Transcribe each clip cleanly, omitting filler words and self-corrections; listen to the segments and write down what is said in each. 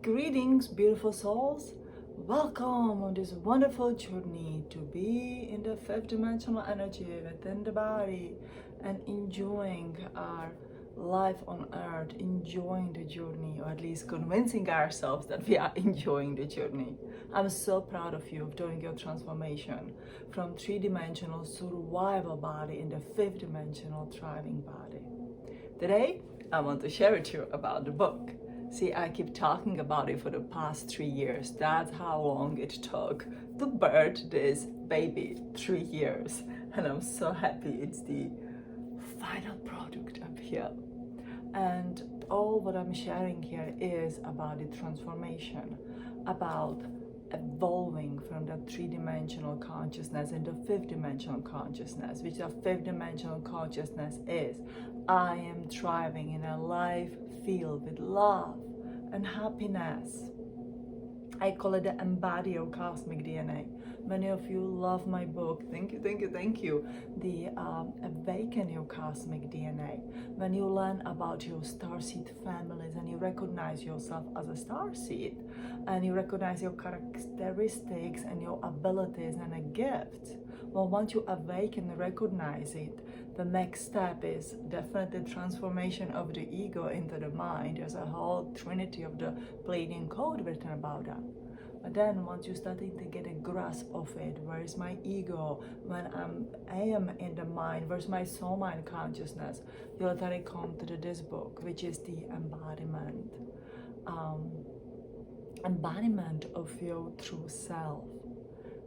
Greetings, beautiful souls. Welcome on this wonderful journey to be in the fifth dimensional energy within the body and enjoying our life on earth, enjoying the journey, or at least convincing ourselves that we are enjoying the journey. I'm so proud of you of doing your transformation from three-dimensional survival body in the fifth dimensional thriving body. Today, I want to share with you about the book. See, I keep talking about it for the past 3 years. That's how long it took to birth this baby, 3 years. And I'm so happy it's the final product up here. And all what I'm sharing here is about the transformation, about evolving from that three-dimensional consciousness into fifth-dimensional consciousness, which the fifth-dimensional consciousness is. I am thriving in a life filled with love and happiness. I call it the Embody your cosmic DNA. Many of you love my book. Thank you, thank you, thank you. The Awaken your cosmic DNA. When you learn about your starseed families and you recognize yourself as a starseed, and you recognize your characteristics and your abilities and a gift. Well, once you awaken and recognize it, the next step is definitely transformation of the ego into the mind. There's a whole trinity of the Pleiadian code written about that. But then once you're starting to get a grasp of it, where is my ego when I am in the mind, where's my soul mind consciousness, you'll then come to this book, which is the embodiment. Embodiment of your true self.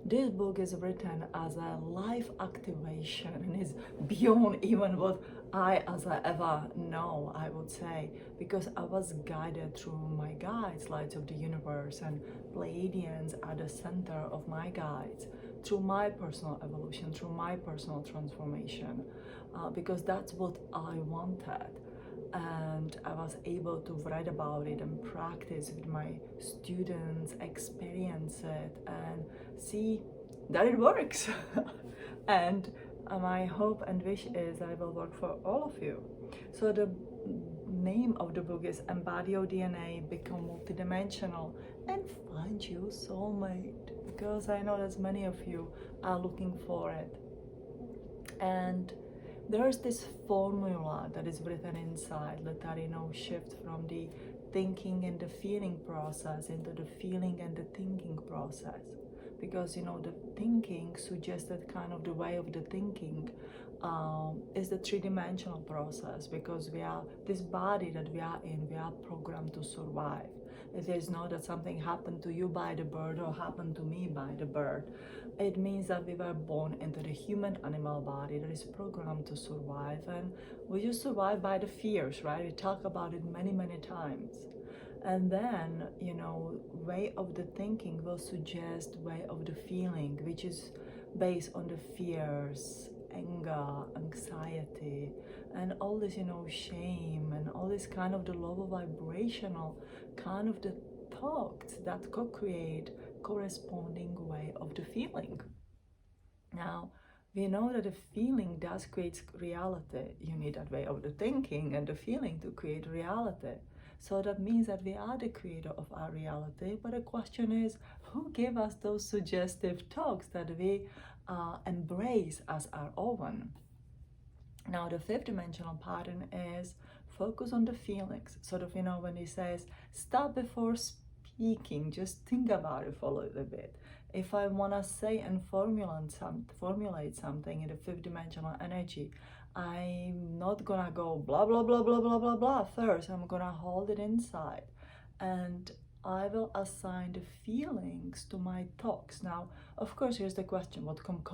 This book is written as a life activation and is beyond even what I ever know, I would say, because I was guided through my guides, lights of the universe, and Pleiadians at the center of my guides, through my personal evolution, through my personal transformation, because that's what I wanted. And I was able to write about it and practice with my students, experience it, and see that it works. And my hope and wish is that it will work for all of you. So the name of the book is Embody Your DNA, Become Multidimensional, and Find Your Soulmate, because I know that many of you are looking for it. And there's this formula that is written inside. Let that, shift from the thinking and the feeling process into the feeling and the thinking process. Because, the thinking suggested kind of the way of the thinking is the three-dimensional process, because we are, this body that we are in, we are programmed to survive. It is not that something happened to you by the birth or happened to me by the birth. It means that we were born into the human animal body that is programmed to survive, and we just survive by the fears, right? We talk about it many, many times. And then, way of the thinking will suggest way of the feeling, which is based on the fears, anger, anxiety, and all this, shame, and all this kind of the lower vibrational kind of the thoughts that co-create corresponding way of the feeling. Now, we know that the feeling does create reality. You need that way of the thinking and the feeling to create reality. So that means that we are the creator of our reality, but the question is, who gave us those suggestive talks that we embrace as our own? Now, the fifth dimensional pattern is focus on the feelings. Sort of, when he says, stop before speaking, just think about it for a little bit. If I want to say and formulate something in the fifth dimensional energy, I'm not gonna go blah blah blah blah blah blah blah first. I'm gonna hold it inside, and I will assign the feelings to my talks. Now, of course, here's the question: what comes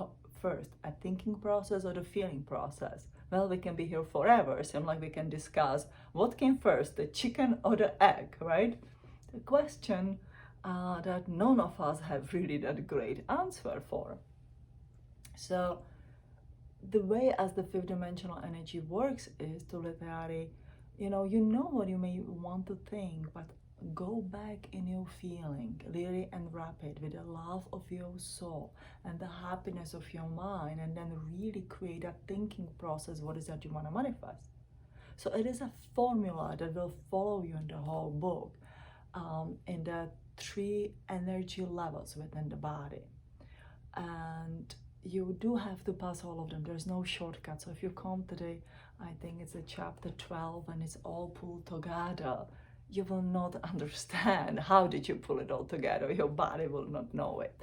first, a thinking process or the feeling process? Well, we can be here forever. So we can discuss what came first, the chicken or the egg, right? The question that none of us have really that great answer for. So the way as the fifth dimensional energy works is to literally, you know what you may want to think, but go back in your feeling, really enwrap it with the love of your soul and the happiness of your mind, and then really create a thinking process. What is that you want to manifest? So it is a formula that will follow you in the whole book. in the 3 energy levels within the body. And you do have to pass all of them. There's no shortcut. So if you come today, I think it's a chapter 12 and it's all pulled together, you will not understand how did you pull it all together. Your body will not know it.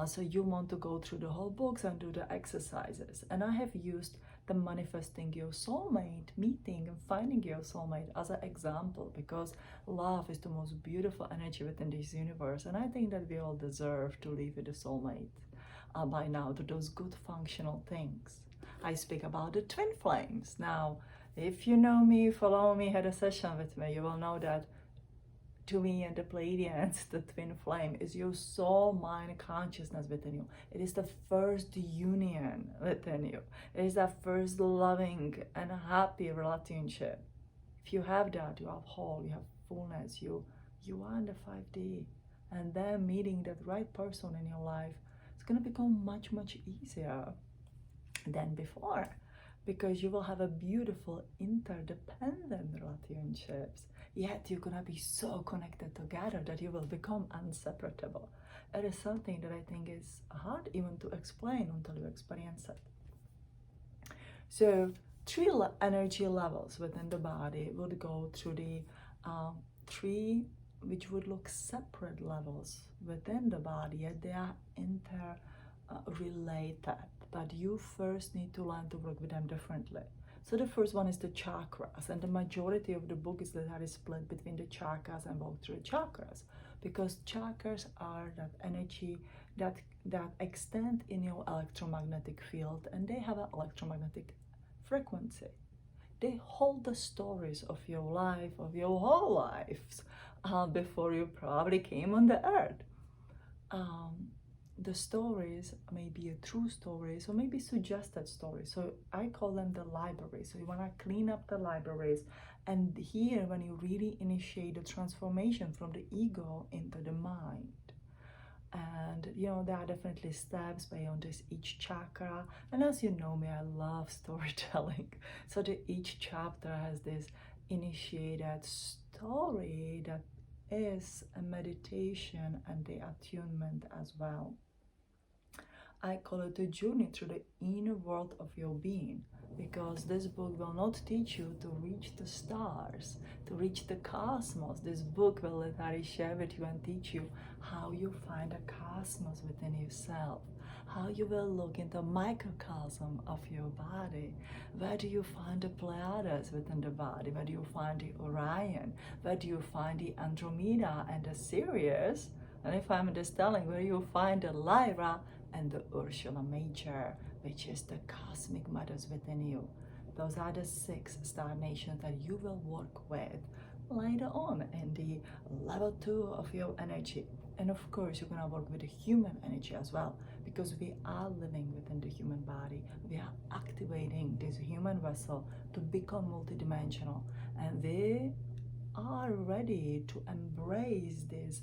So you want to go through the whole books and do the exercises. And I have used the manifesting your soulmate, meeting and finding your soulmate as an example, because love is the most beautiful energy within this universe. And I think that we all deserve to live with a soulmate by now, to those good functional things. I speak about the twin flames. Now, if you know me, follow me, had a session with me, you will know that to me and the Pleiadians, the twin flame is your soul, mind, consciousness within you. It is the first union within you. It is that first loving and happy relationship. If you have that, you have whole, you have fullness, you are in the 5D. And then meeting that right person in your life, it's going to become much, much easier than before, because you will have a beautiful interdependent relationships. Yet you're gonna be so connected together that you will become inseparable. It is something that I think is hard even to explain until you experience it. So 3 energy levels within the body would go through the 3, which would look separate levels within the body, yet they are interrelated. But you first need to learn to work with them differently. So the first one is the chakras, and the majority of the book is that is split between the chakras and both through chakras, because chakras are that energy that extend in your electromagnetic field, and they have an electromagnetic frequency. They hold the stories of your life, of your whole lives, before you probably came on the earth. The stories may be a true story, so maybe suggested stories. So I call them the libraries. So you want to clean up the libraries, and here when you really initiate the transformation from the ego into the mind. And you know, there are definitely steps beyond this each chakra. And as you know me, I love storytelling. So each chapter has this initiated story that is a meditation and the attunement as well. I call it a journey through the inner world of your being, because this book will not teach you to reach the stars, to reach the cosmos. This book will literally share with you and teach you how you find a cosmos within yourself, how you will look into microcosm of your body. Where do you find the Pleiades within the body? Where do you find the Orion? Where do you find the Andromeda and the Sirius? And if I'm just telling where you find the Lyra and the Ursula Major, which is the cosmic mothers within you. Those are the 6 star nations that you will work with later on in the level 2 of your energy. And of course, you're gonna work with the human energy as well, because we are living within the human body. We are activating this human vessel to become multidimensional, and we are ready to embrace this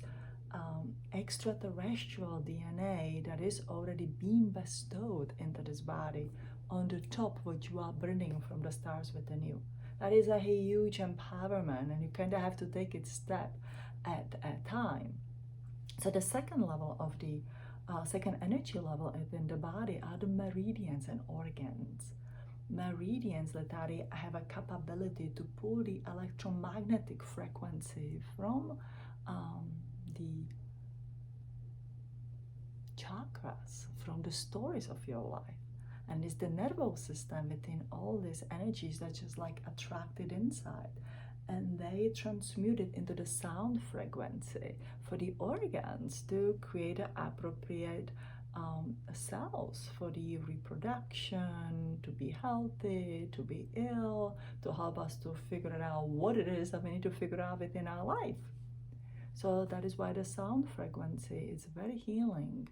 extraterrestrial DNA that is already being bestowed into this body on the top what you are bringing from the stars within you. That is a huge empowerment, and you kind of have to take it step at a time. So the second level of the second energy level within the body are the meridians and organs. Meridians literally have a capability to pull the electromagnetic frequency from the chakras, from the stories of your life. And it's the nervous system within all these energies that just like attracted inside, and they transmute it into the sound frequency for the organs to create an appropriate cells for the reproduction, to be healthy, to be ill, to help us to figure out what it is that we need to figure out within our life. So that is why the sound frequency is very healing.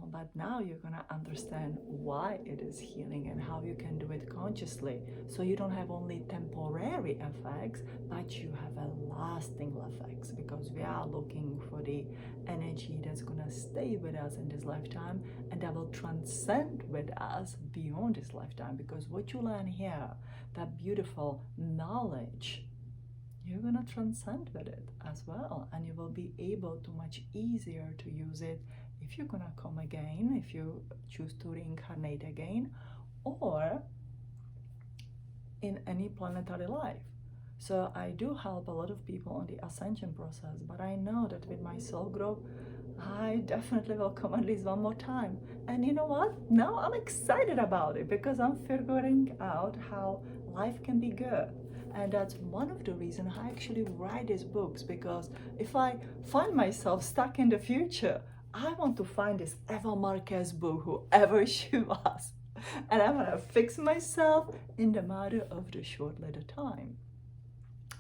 But now you're gonna understand why it is healing and how you can do it consciously. So you don't have only temporary effects, but you have a lasting effects, because we are looking for the energy that's gonna stay with us in this lifetime and that will transcend with us beyond this lifetime. Because what you learn here, that beautiful knowledge, you're gonna transcend with it as well, and you will be able to much easier to use it if you're gonna come again, if you choose to reincarnate again, or in any planetary life. So I do help a lot of people on the ascension process, but I know that with my soul group, I definitely will come at least one more time. And you know what? Now I'm excited about it because I'm figuring out how life can be good. And that's one of the reasons I actually write these books, because if I find myself stuck in the future, I want to find this Eva Marquez book, whoever she was. And I'm gonna fix myself in the matter of the short little time.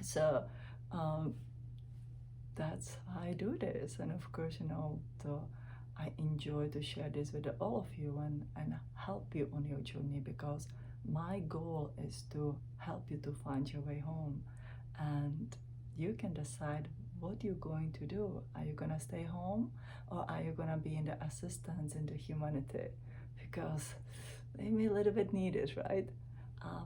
So that's how I do this. And of course, I enjoy to share this with all of you and help you on your journey, because my goal is to help you to find your way home. And you can decide what you're going to do. Are you gonna stay home, or are you gonna be in the assistance in the humanity? Because they may a little bit need it, right?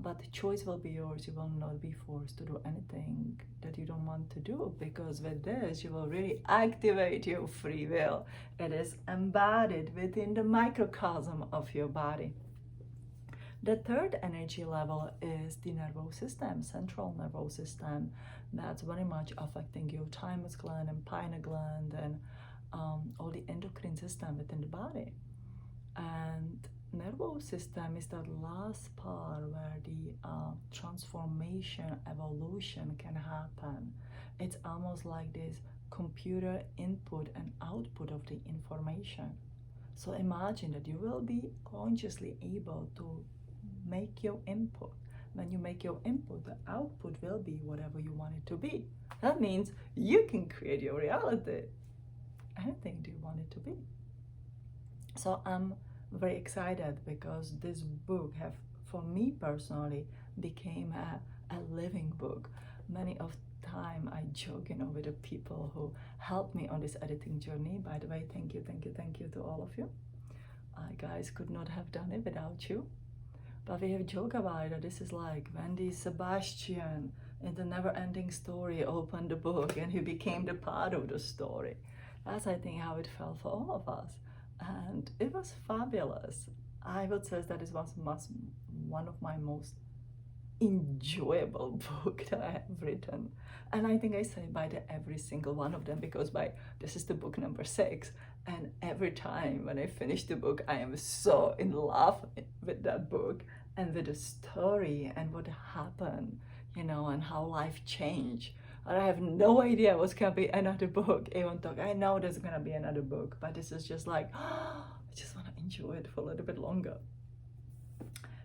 But the choice will be yours. You will not be forced to do anything that you don't want to do, because with this you will really activate your free will. It is embodied within the microcosm of your body. The third energy level is the nervous system, central nervous system. That's very much affecting your thymus gland and pineal gland and all the endocrine system within the body. And nervous system is that last part where the transformation, evolution can happen. It's almost like this computer input and output of the information. So imagine that you will be consciously able to make your input. When you make your input, the output will be whatever you want it to be. That means you can create your reality. Anything do you want it to be? So I'm very excited because this book have, for me personally, became a living book. Many of time I joke, with the people who helped me on this editing journey. By the way, thank you to all of you. I guys could not have done it without you. But we have joked about it. This is like when Sebastian in the never-ending story opened the book and he became the part of the story. That's, I think, how it felt for all of us. And it was fabulous. I would say that it was one of my most enjoyable book that I have written. And I think I say by every single one of them, because this is the book number 6. And every time when I finish the book, I am so in love with that book and with the story and what happened, and how life changed. And I have no idea what's gonna be another book. Even though I know there's gonna be another book, but this is just like, I just wanna enjoy it for a little bit longer.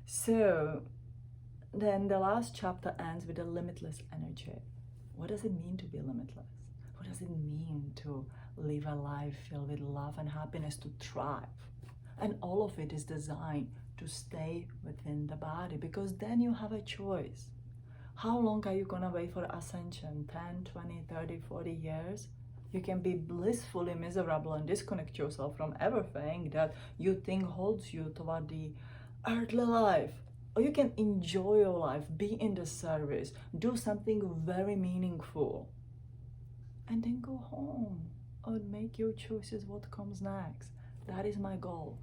So then the last chapter ends with a limitless energy. What does it mean to be limitless? What does it mean to live a life filled with love and happiness, to thrive? And all of it is designed to stay within the body, because then you have a choice. How long are you gonna wait for ascension? 10, 20, 30, 40 years? You can be blissfully miserable and disconnect yourself from everything that you think holds you toward the earthly life. Or you can enjoy your life, be in the service, do something very meaningful, and then go home or make your choices what comes next. That is my goal,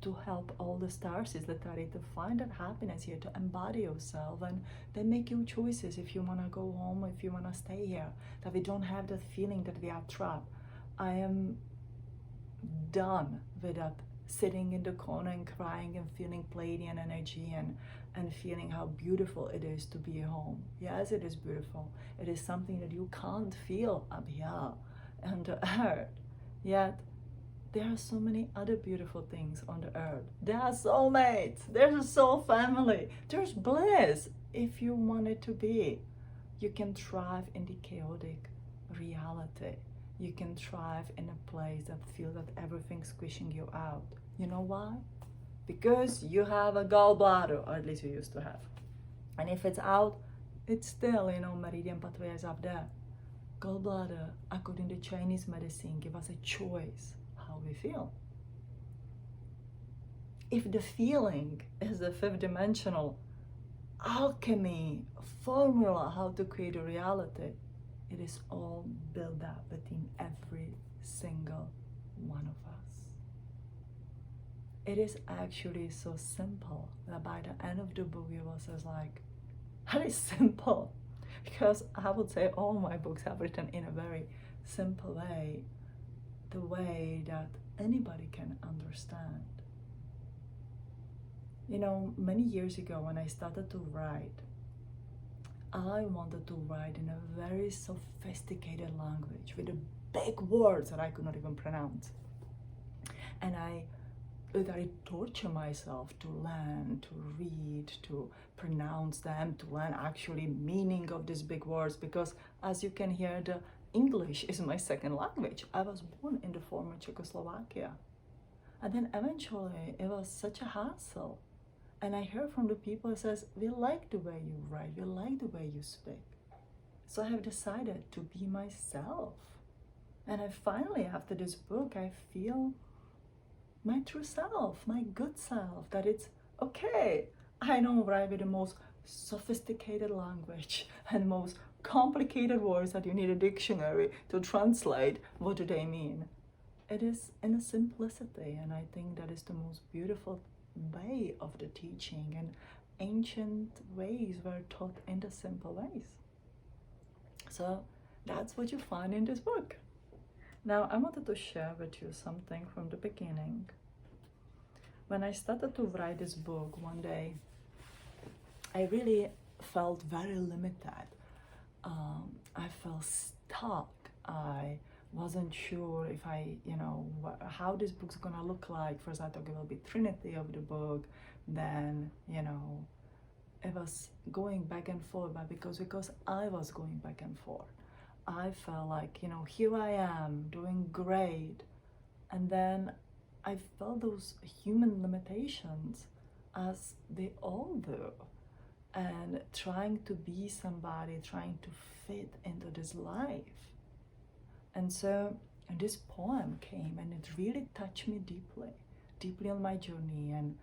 to help all the stars that are ready to find that happiness here, to embody yourself, and then make your choices if you want to go home or if you want to stay here, that we don't have that feeling that we are trapped. I am done with that sitting in the corner and crying and feeling Pleiadian energy and feeling how beautiful it is to be home. Yes, it is beautiful. It is something that you can't feel up here on the earth. Yet there are so many other beautiful things on the earth. There are soulmates, there's a soul family, there's bliss if you want it to be. You can thrive in the chaotic reality. You can thrive in a place that feels that everything's squishing you out. You know why? Because you have a gallbladder, or at least you used to have. And if it's out, it's still, meridian pathway is up there. Gallbladder, according to Chinese medicine, give us a choice how we feel. If the feeling is the 5th dimensional alchemy, formula how to create a reality, it is all built up within every single one of us. It is actually so simple that by the end of the book it was just like, that is simple. Because I would say all my books have written in a very simple way, the way that anybody can understand. You know, many years ago when I started to write, I wanted to write in a very sophisticated language with the big words that I could not even pronounce. And I torture myself to learn, to read, to pronounce them, to learn actually meaning of these big words, because as you can hear, the English is my second language. I was born in the former Czechoslovakia. And then eventually it was such a hassle. And I heard from the people who says, we like the way you write, we like the way you speak. So I have decided to be myself. And I finally, after this book, I feel my true self, my good self, that it's okay. I don't write with the most sophisticated language and most complicated words that you need a dictionary to translate what do they mean. It is in a simplicity, and I think that is the most beautiful way of the teaching, and ancient ways were taught in the simple ways. So that's what you find in this book. Now I wanted to share with you something from the beginning. When I started to write this book one day, I really felt very limited. I felt stuck. I wasn't sure if how this book's gonna look like. First I thought it will be Trinity of the book, then it was going back and forth, but because I was going back and forth, I felt like, here I am doing great, and then I felt those human limitations, as they all do, and trying to be somebody, trying to fit into this life. And so this poem came, and it really touched me deeply on my journey, and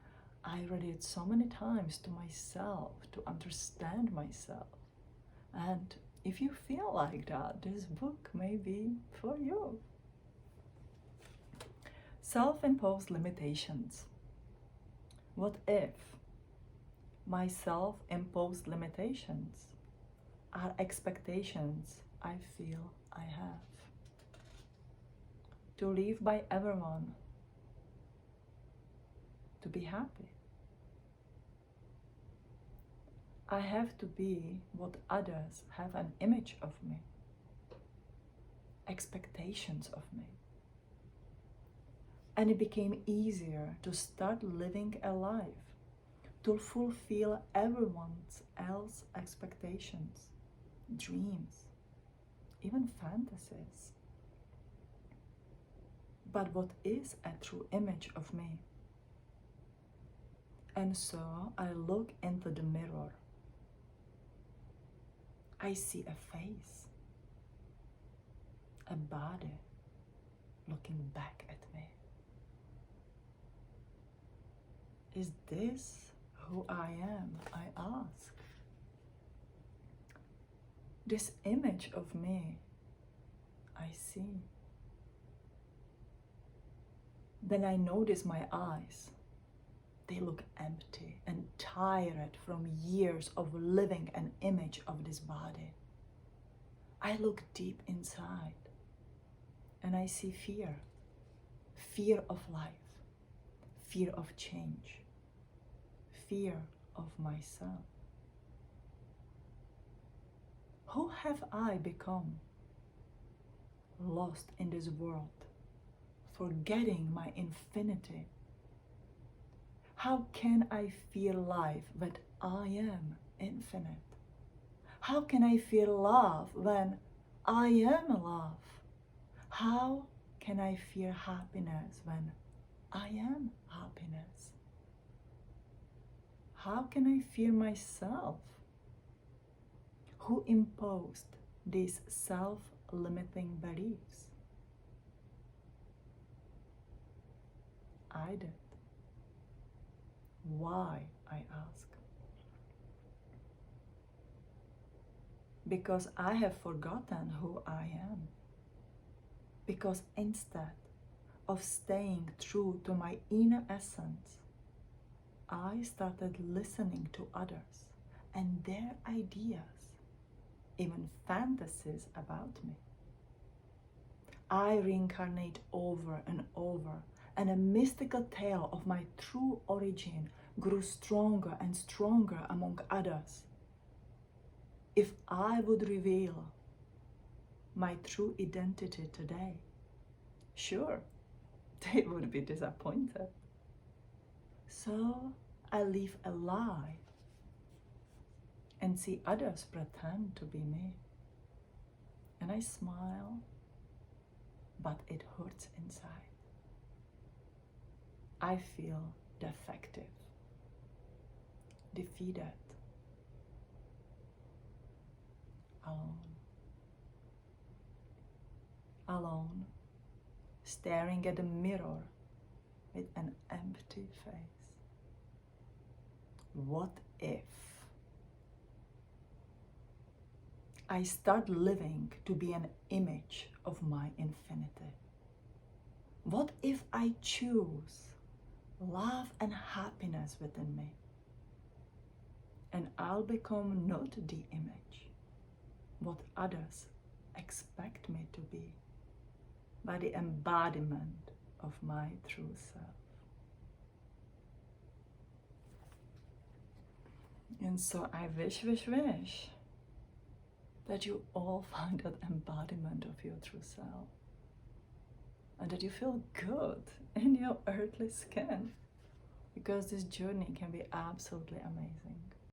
I read it so many times to myself, to understand myself. And if you feel like that, this book may be for you. Self-imposed limitations. What if my self-imposed limitations are expectations I feel I have? To live by everyone, to be happy. I have to be what others have an image of me, expectations of me. And it became easier to start living a life, to fulfill everyone else's expectations, dreams, even fantasies. But what is a true image of me? And so I look into the mirror. I see a face, a body looking back at me. Is this who I am? I ask. This image of me I see. Then I notice my eyes. They look empty and tired from years of living an image of this body. I look deep inside and I see fear. Fear of life, fear of change, fear of myself. Who have I become? Lost in this world, forgetting my infinity. How can I feel life when I am infinite? How can I feel love when I am love? How can I feel happiness when I am happiness? How can I feel myself? Who imposed these self-limiting beliefs? I did. Why, I ask. because I have forgotten who I am. Because instead of staying true to my inner essence, I started listening to others and their ideas, even fantasies about me. I reincarnate over and over, and a mystical tale of my true origin grew stronger and stronger among others. If I would reveal my true identity today, sure, they would be disappointed. So I live a lie and see others pretend to be me. And I smile, but it hurts inside. I feel defective, defeated, alone, staring at the mirror with an empty face. What if I start living to be an image of my infinity? What if I choose love and happiness within me? And I'll become not the image, what others expect me to be, but the embodiment of my true self. And so I wish that you all find that embodiment of your true self, and that you feel good in your earthly skin, because this journey can be absolutely amazing.